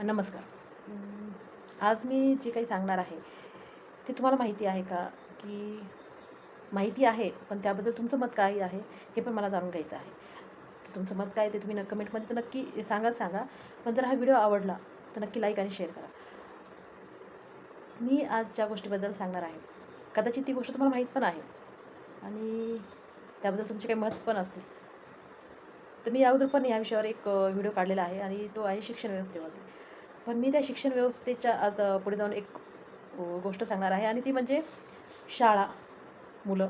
नमस्कार. आज मी जे काही सांगणार आहे, ते तुम्हाला माहिती आहे का? की माहिती आहे, पण त्याबद्दल तुमचं मत काय आहे, हे पण मला जाणून घ्यायचं आहे. तर तुमचं मत काय आहे ते तुम्ही कमेंटमध्ये तर नक्की सांगा. पण जर हा व्हिडिओ आवडला, तर नक्की लाईक आणि शेअर करा. मी आज ज्या गोष्टीबद्दल सांगणार आहे, कदाचित ती गोष्ट तुम्हाला माहीत पण आहे आणि त्याबद्दल तुमचे काही मत पण असतील. तर मी अगोदर पण या विषयावर एक व्हिडिओ काढलेला आहे आणि तो आहे शिक्षण व्यवस्थेवरती. पण मी त्या शिक्षण व्यवस्थेच्या आज पुढे जाऊन एक गोष्ट सांगणार आहे आणि ती म्हणजे शाळा, मुलं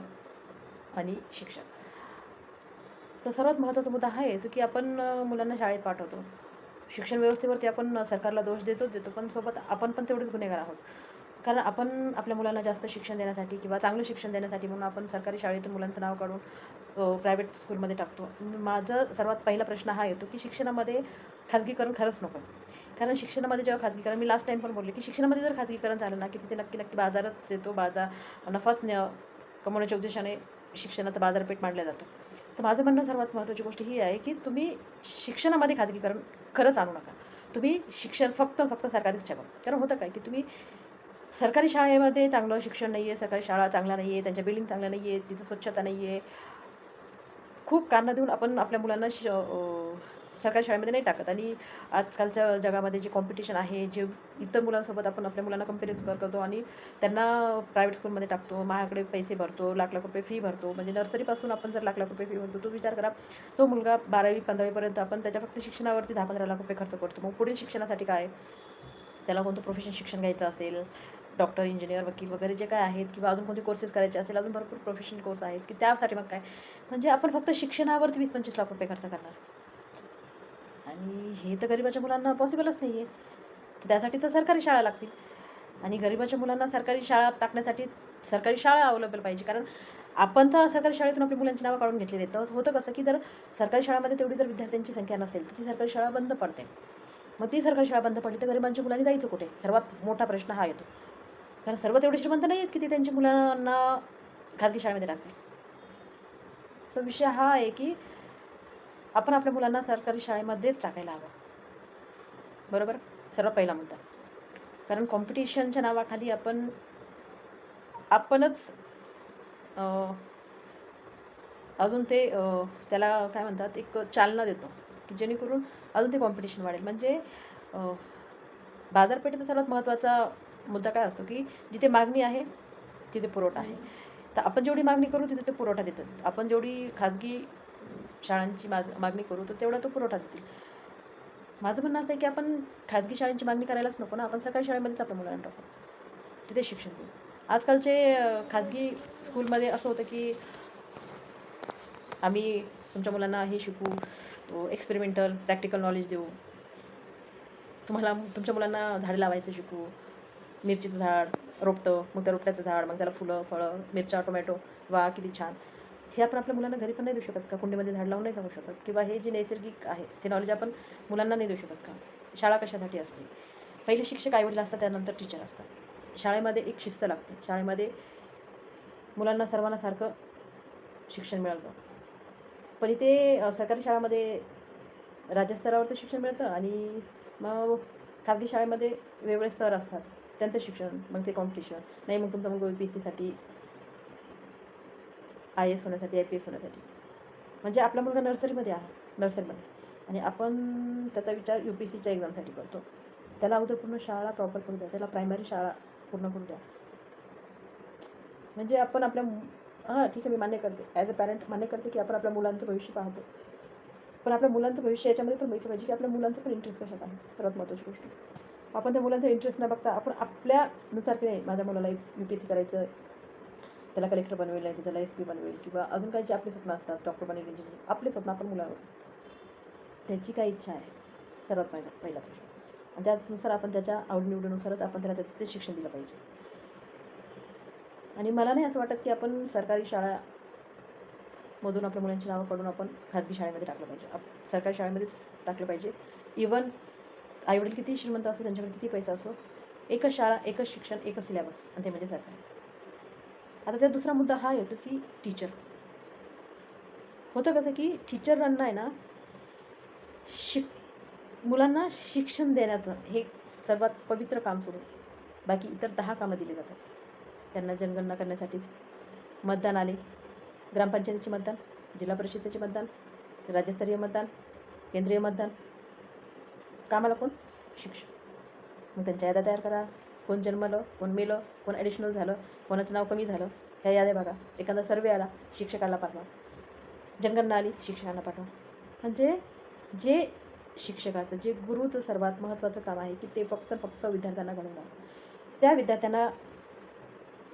आणि शिक्षण. तर सर्वात महत्त्वाचा मुद्दा हा येतो की आपण मुलांना शाळेत पाठवतो. शिक्षण व्यवस्थेवरती आपण सरकारला दोष देतो, पण सोबत आपण पण तेवढेच गुन्हेगार आहोत. कारण आपण आपल्या मुलांना जास्त शिक्षण देण्यासाठी किंवा चांगलं शिक्षण देण्यासाठी म्हणून आपण सरकारी शाळेतून मुलांचं नाव काढून प्रायव्हेट स्कूलमध्ये टाकतो. माझा सर्वात पहिला प्रश्न हा येतो की शिक्षणामध्ये खाजगीकरण खरंच नको आहे. कारण शिक्षणामध्ये जेव्हा खाजगीकरण मी लास्ट टाईम पण बोलले की शिक्षणामध्ये जर खाजगीकरण झालं ना, की तिथे नक्की बाजारच येतो. नफाच कमवण्याच्या उद्देशाने शिक्षणाचं बाजारपेठ मांडला जातो. तर माझं म्हणणं सर्वात महत्त्वाची गोष्ट ही आहे की तुम्ही शिक्षणामध्ये खाजगीकरण खरंच आणू नका. तुम्ही शिक्षण फक्त सरकारीच ठेवा. कारण होतं काय की तुम्ही सरकारी शाळेमध्ये चांगलं शिक्षण नाही आहे, सरकारी शाळा चांगल्या नाही आहे, त्यांच्या बिल्डिंग चांगल्या नाही आहेत, तिथं स्वच्छता नाही आहे. खूप कारणं देऊन आपण आपल्या मुलांना सरकारी शाळेमध्ये नाही टाकत आणि आजकालच्या जगामध्ये जे कॉम्पिटिशन आहे, जे इतर मुलांसोबत आपण आपल्या मुलांना कंपॅरिझन करतो आणि त्यांना प्रायव्हेट स्कूलमध्ये टाकतो. महागडे पैसे भरतो, लाख-लाख रुपये फी भरतो. म्हणजे नर्सरीपासून आपण जर लाख-लाख रुपये फी भरतो, तो विचार करा, तो मुलगा 12वी-15वी पर्यंत आपण त्याच्या फक्त शिक्षणावरती 10-15 लाख रुपये खर्च करतो. मग पुढील शिक्षणासाठी काय? त्याला कोणतं प्रोफेशन शिक्षण घ्यायचं असेल, डॉक्टर, इंजिनिअर, वकील वगैरे जे काय आहेत किंवा अजून कोणते कोर्सेस करायचे असेल, अजून भरपूर प्रोफेशनल कोर्स आहेत की त्यासाठी मग काय? म्हणजे आपण फक्त शिक्षणावरती 20-25 लाख रुपये खर्च करणार आणि हे तर गरिबाच्या मुलांना पॉसिबलच नाही आहे. तर त्यासाठी तर सरकारी शाळा लागतील आणि गरिबाच्या मुलांना सरकारी शाळा टाकण्यासाठी सरकारी शाळा अवेलेबल पाहिजे. कारण आपण तर सरकारी शाळेतून आपल्या मुलांची नावं काढून घेतलेली आहेत. तर होतं कसं की जर सरकारी शाळामध्ये तेवढी जर विद्यार्थ्यांची संख्या नसेल, तर ती सरकारी शाळा बंद पडते. मग ती सरकारी शाळा बंद पडली तर गरिबांच्या मुलांनी जायचं कुठे? सर्वात मोठा प्रश्न हा येतो. कारण सर्वच एवढे श्रीमंत नाही आहेत की ते त्यांच्या मुलांना खाजगी शाळेमध्ये टाकतील. तर विषय हा आहे की आपण आपल्या मुलांना सरकारी शाळेमध्येच टाकायला हवं. बरोबर? सर्वात पहिला मुद्दा. कारण कॉम्पिटिशनच्या नावाखाली आपणच अ, अजून ते त्याला काय म्हणतात एक चालना देतो, की जेणेकरून अजून ते कॉम्पिटिशन वाढेल. म्हणजे अ, बाजारपेठेचा सर्वात महत्त्वाचा मुद्दा काय असतो, की जिथे मागणी आहे, तिथे पुरवठा आहे. तर आपण जेवढी मागणी करू, तिथे ते पुरवठा देतात. आपण जेवढी खाजगी शाळांची मागणी करू, तर तेवढा तो पुरवठा देतील. माझं म्हणणं असं आहे, की आपण खाजगी शाळांची मागणी करायलाच नको ना, आपण सरकारी शाळेमध्येच आपल्या मुलांना टाकू. तिथे शिक्षण देऊ. आजकालचे खाजगी स्कूलमध्ये असं होतं, की आम्ही तुमच्या मुलांना हे शिकवू, एक्सपेरिमेंटल, प्रॅक्टिकल नॉलेज देऊ. तुमच्या मुलांना झाडं लावायचं शिकवू. मिरचीचं झाड, रोपटं, मग त्या रोपट्याचं झाड, मग त्याला फुलं, फळं, मिरच्या, टोमॅटो. वाह! किती छान. हे आपण आपल्या मुलांना घरी पण नाही देऊ शकत का? कुंडीमध्ये झाड लावून नाही सांगू शकत किंवा हे जे नैसर्गिक आहे, ते नॉलेज आपण मुलांना नाही देऊ शकत का? शाळा कशासाठी असते? पहिले शिक्षक आई-वडील असतात, त्यानंतर टीचर असतात. शाळेमध्ये एक शिस्त लागते. शाळेमध्ये मुलांना सर्वांना सारखं शिक्षण मिळालं. पण इथे सरकारी शाळामध्ये राज्यस्तरावरचं शिक्षण मिळतं आणि मग खाजगी शाळेमध्ये वेगवेगळे स्तर असतात. त्यांचं शिक्षण, मग ते कॉम्पिटिशन. नाही मग तुमचा मुलगा UPSCसाठी, IAS होण्यासाठी, IPS होण्यासाठी. म्हणजे आपला मुलगा नर्सरीमध्ये आणि आपण त्याचा विचार UPSCच्या एक्झामसाठी करतो. त्याला अगोदर पूर्ण शाळा प्रॉपर करू द्या. त्याला प्रायमरी शाळा पूर्ण करू द्या. म्हणजे आपण हां, ठीक आहे, मी मान्य करते. ॲज अ पॅरेंट मान्य करते, की आपण आपल्या मुलांचं भविष्य पाहतो. पण आपल्या मुलांचं भविष्य याच्यामध्ये पण बघितलं पाहिजे, की आपल्या मुलांचं पण इंटरेस्ट कशात आहे, सर्वात महत्त्वाची गोष्ट. आपण त्या मुलांचा इंटरेस्ट न बघता आपण आपल्यानुसार की नाही, माझ्या मुलाला UPSC करायचं, त्याला कलेक्टर बनवेल, नाही तर त्याला SP बनवेल किंवा अजून काही जे आपले स्वप्न असतात, डॉक्टर बनेल, इंजिनियर. आपले स्वप्न आपण मुलावर त्याची काय इच्छा आहे, सर्वात पहिला प्रश्न. आणि त्यानुसार आपण त्याच्या आवडीनिवडीनुसारच आपण त्याला ते शिक्षण दिलं पाहिजे. आणि मला नाही असं वाटत, की आपण सरकारी शाळामधून आपल्या मुलांची नावं काढून आपण खाजगी शाळेमध्ये टाकलं पाहिजे. सरकारी शाळेमध्येच टाकलं पाहिजे. इवन आईवडील किती श्रीमंत असो, त्यांच्याकडे किती पैसा असो, एकच शाळा, एकच शिक्षण, एकच सिलेबस आणि ते म्हणजे सरकारी. आता त्यात दुसरा मुद्दा हा येतो, की टीचर. होतं कसं, की टीचरांना आहे ना, मुलांना शिक्षण देण्याचं हे सर्वात पवित्र काम सोडून बाकी इतर 10 कामं दिली जातात. त्यांना जनगणना करण्यासाठी मतदान आले, ग्रामपंचायतीचे मतदान, जिल्हा परिषदेचे मतदान, राज्यस्तरीय मतदान, केंद्रीय मतदान. कामाला कोण? शिक्षक. मग त्यांच्या याद्या तयार करा. कोण जन्मलं, कोण मेलं, कोण ॲडिशनल झालं, कोणाचं नाव कमी झालं, ह्या याद्या बघा. एखादा सर्वे आला, शिक्षकाला पाठवा. जनगणना आली, शिक्षकांना पाठवा. म्हणजे जे शिक्षकाचं, जे गुरुचं सर्वात महत्त्वाचं काम आहे की ते फक्त विद्यार्थ्यांना घडवणं. त्या विद्यार्थ्यांना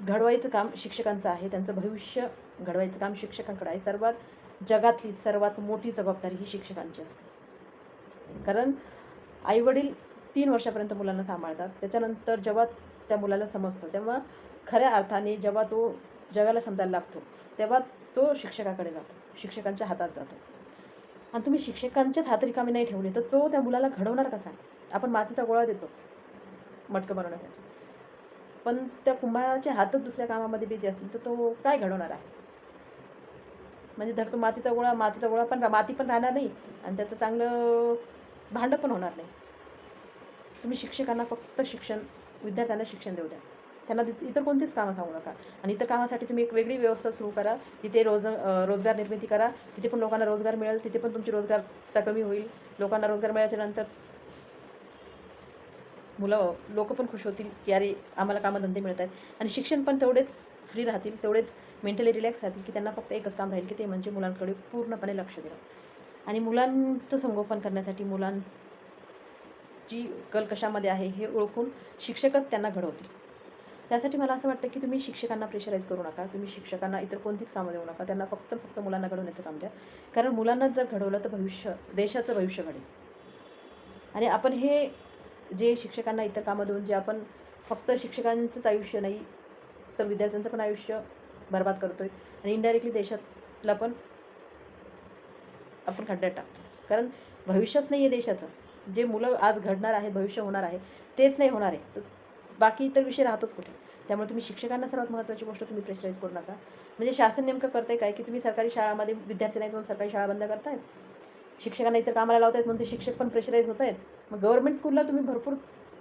घडवायचं काम शिक्षकांचं आहे. त्यांचं भविष्य घडवायचं काम शिक्षकांकडे आहे. जगातली सर्वात मोठी जबाबदारी ही शिक्षकांची असते. कारण आईवडील 3 वर्षापर्यंत मुलांना सांभाळतात. त्याच्यानंतर जेव्हा त्या मुलाला समजतं, तेव्हा खऱ्या अर्थाने जेव्हा तो जगाला समजायला लागतो, तेव्हा तो शिक्षकाकडे जातो, शिक्षकांच्या हातात जातो. आणि तुम्ही शिक्षकांचेच हात रिकामे नाही ठेवले तर तो त्या मुलाला घडवणार कसा? आपण मातीचा गोळा देतो मटकं बनवण्यासाठी, पण त्या कुंभाराचे हातच दुसऱ्या कामामध्ये बिझी असतील तर तो काय घडवणार आहे? म्हणजे धर तो मातीचा गोळा पण माती पण राहणार नाही आणि त्याचं चांगलं भांडं पण होणार नाही. तुम्ही शिक्षकांना फक्त विद्यार्थ्यांना शिक्षण देऊ द्या. त्यांना इतर कोणतीच कामं सांगू नका. आणि इतर कामासाठी तुम्ही एक वेगळी व्यवस्था सुरू करा. तिथे रोजगार निर्मिती करा. तिथे पण लोकांना रोजगार मिळेल. तिथे पण तुमची रोजगार कमी होईल. लोकांना रोजगार मिळाल्याच्या नंतर लोक पण खुश होतील की अरे आम्हाला कामधंदे मिळत आहेत. आणि शिक्षण पण तेवढेच फ्री राहतील, तेवढेच मेंटली रिलॅक्स राहतील की त्यांना फक्त एकच काम राहील की ते म्हणजे मुलांकडे पूर्णपणे लक्ष देणं. आणि मुलांचं संगोपन करण्यासाठी मुलांची कल कशामध्ये आहे हे ओळखून शिक्षकच त्यांना घडवतील. त्यासाठी मला असं वाटतं की तुम्ही शिक्षकांना प्रेशराईज करू नका. तुम्ही शिक्षकांना इतर कोणतीच कामं देऊ नका. त्यांना फक्त मुलांना घडवण्याचं काम द्या. कारण मुलांना जर घडवलं तर देशाचं भविष्य घडेल. आणि आपण हे जे शिक्षकांना इतर कामं देऊन जे आपण फक्त शिक्षकांचंच आयुष्य नाही तर विद्यार्थ्यांचं पण आयुष्य बरबाद करतो आहे. आणि इनडायरेक्टली देशातला पण आपण खड्ड्यात टाकतो. कारण भविष्यच नाही आहे देशाचं. जे मुलं आज घडणार आहे, भविष्य होणार आहे, तेच नाही होणार आहे तर बाकी इतर विषय राहतोच कुठे. त्यामुळे तुम्ही शिक्षकांना सर्वात महत्त्वाची गोष्ट तुम्ही प्रेशराईज करू नका. म्हणजे शासन नेमकं करतं आहे काय की तुम्ही सरकारी शाळामध्ये विद्यार्थी नाही जाऊन सरकारी शाळा बंद करताय, शिक्षकांना इतर कामाला लावत आहेत म्हणून ते शिक्षक पण प्रेशराईज होत आहेत. मग गव्हर्नमेंट स्कूलला तुम्ही भरपूर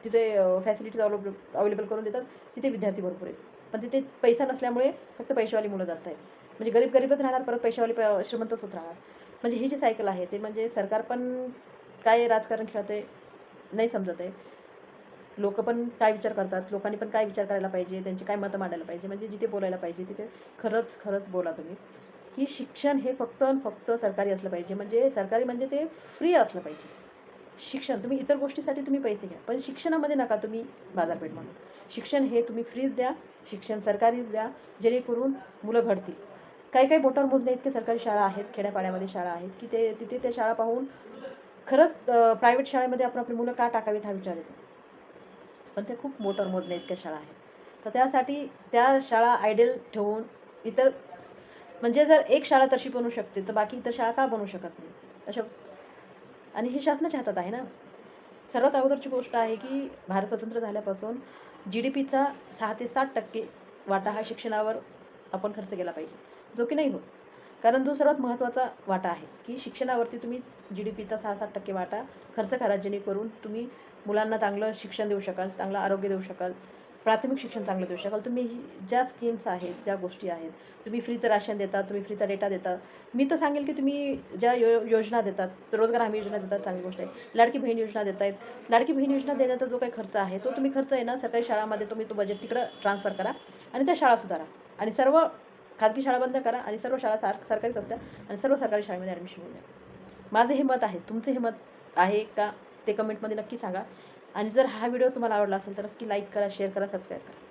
तिथे फॅसिलिटीज अवेलेबल करून देतात, तिथे विद्यार्थी भरपूर आहेत. पण तिथे पैसा नसल्यामुळे फक्त पैशावाली मुलं जात आहेत. म्हणजे गरीबच राहणार, परत पैशावाली श्रीमंतच होत राहणार. म्हणजे ही जी सायकल आहे ते म्हणजे सरकार पण काय राजकारण खेळत आहे नाही समजत आहे. लोक पण काय विचार करतात, लोकांनी पण काय विचार करायला पाहिजे, त्यांची काय मतं मांडायला पाहिजे. म्हणजे जिथे बोलायला पाहिजे तिथे खरंच बोला तुम्ही की शिक्षण हे फक्त सरकारी असलं पाहिजे. म्हणजे सरकारी म्हणजे ते फ्री असलं पाहिजे. शिक्षण तुम्ही इतर गोष्टीसाठी तुम्ही पैसे घ्या, पण शिक्षणामध्ये नका तुम्ही बाजारपेठ म्हणून. शिक्षण हे तुम्ही फ्रीच द्या, शिक्षण सरकारीच द्या, जेणेकरून मुलं घडतील. काही बोटावर मोजण्या इतके सरकारी शाळा आहेत, खेड्यापाड्यामध्ये शाळा आहेत की तिथे त्या शाळा पाहून खरंच प्रायव्हेट शाळेमध्ये आपण आपली मुलं का टाकावीत हा विचार येतो. पण ते खूप बोटावर मोजण्या इतक्या शाळा आहेत. तर त्यासाठी त्या शाळा आयडियल ठेवून इतर म्हणजे जर एक शाळा तशी बनवू शकते तर बाकी इतर शाळा का बनवू शकत नाही अशा. आणि हे शासनाच्या हातात आहे ना. सर्वात अगोदरची गोष्ट आहे की भारत स्वतंत्र झाल्यापासून GDPचा 6 ते 7% वाटा हा शिक्षणावर आपण खर्च केला पाहिजे, जो की नाही होत. कारण जो सर्वात महत्त्वाचा वाटा आहे की शिक्षणावरती तुम्ही GDPचा 6-7% वाटा खर्च करा, जेणेकरून तुम्ही मुलांना चांगलं शिक्षण देऊ शकाल, चांगलं आरोग्य देऊ शकाल, प्राथमिक शिक्षण चांगलं देऊ शकाल. तुम्ही ज्या स्कीम्स आहेत, ज्या गोष्टी आहेत, तुम्ही फ्रीचं राशन देता, तुम्ही फ्रीचा डेटा देता. मी तर सांगेल की तुम्ही ज्या योजना देतात, रोजगार हमी योजना देतात, चांगली गोष्ट आहे. लाडकी बहीण योजना देत आहेत. लाडकी बहीण योजना देण्याचा जो काही खर्च आहे तो तुम्ही खर्च आहे ना सरकारी शाळामध्ये तुम्ही तो बजेट तिकडं ट्रान्सफर करा आणि त्या शाळा सुधारा. आणि सर्व खाजगी शाळा बंद करा आणि सर्व शाळा सरकारीच असत्या आणि सर्व सरकारी शाळेमध्ये ॲडमिशन होऊ द्या. माझं हे मत आहे. तुमचं हे मत आहे का ते कमेंटमध्ये नक्की सांगा. आणि जर हा व्हिडिओ तुम्हाला आवडला असेल तर नक्की लाईक करा, शेअर करा, सबस्क्राईब करा.